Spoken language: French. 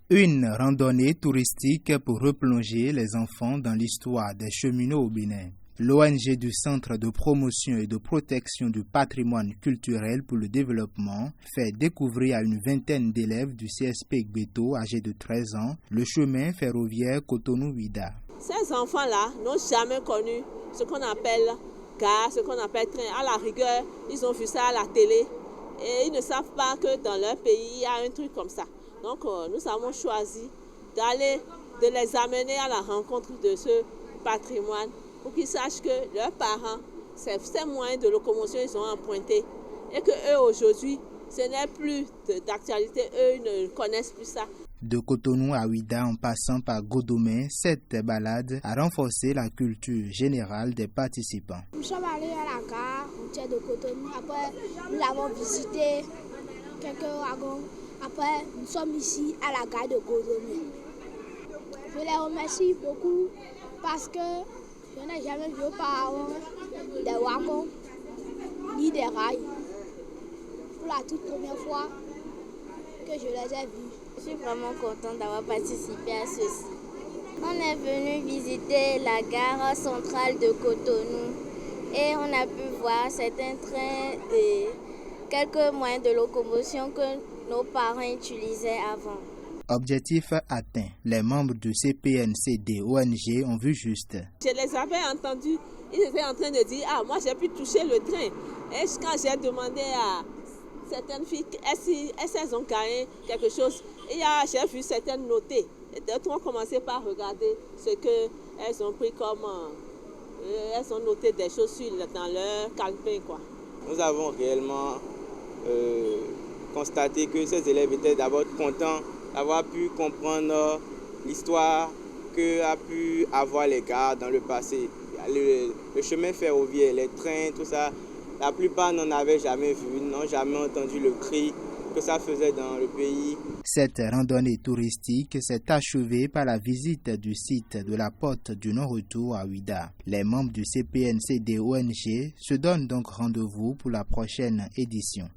Une randonnée touristique pour replonger les enfants dans l'histoire des cheminots au Bénin. L'ONG du Centre de promotion et de protection du patrimoine culturel pour le développement fait découvrir à une vingtaine d'élèves du CSP Gbeto âgés de 13 ans le chemin ferroviaire Cotonou-Ouidah. Ces enfants-là n'ont jamais connu ce qu'on appelle gare, ce qu'on appelle train. À la rigueur, ils ont vu ça à la télé et ils ne savent pas que dans leur pays, il y a un truc comme ça. Donc nous avons choisi de les amener à la rencontre de ce patrimoine pour qu'ils sachent que leurs parents, ces moyens de locomotion, ils ont emprunté et que eux aujourd'hui, ce n'est plus d'actualité, eux ils ne connaissent plus ça. De Cotonou à Ouidah en passant par Godomé, cette balade a renforcé la culture générale des participants. Nous sommes allés à la gare routière de Cotonou. Après, nous avons visité quelques wagons. Après, nous sommes ici à la gare de Godomé. Je les remercie beaucoup parce que je n'ai jamais vu auparavant des wagons ni des rails. Pour la toute première fois que je les ai vus. Je suis vraiment contente d'avoir participé à ceci. On est venu visiter la gare centrale de Cotonou et on a pu voir certains trains et quelques moyens de locomotion que nos parents utilisaient avant. Objectif atteint. Les membres du CPNCD ONG ont vu juste. Je les avais entendus, ils étaient en train de dire « Ah, moi j'ai pu toucher le train ». Et quand j'ai demandé à certaines filles est-ce qu'elles ont gagné quelque chose, j'ai vu certaines notées. Et d'autres ont commencé par regarder ce qu'elles ont pris comme... elles ont noté des choses dans leur calepin, quoi. Nous avons réellement constaté que ces élèves étaient d'abord contents d'avoir pu comprendre l'histoire qu'a pu avoir les gares dans le passé. Le chemin ferroviaire, les trains, tout ça, la plupart n'en avaient jamais vu, n'ont jamais entendu le cri que ça faisait dans le pays. Cette randonnée touristique s'est achevée par la visite du site de la porte du non-retour à Ouidah. Les membres du CPNCD ONG se donnent donc rendez-vous pour la prochaine édition.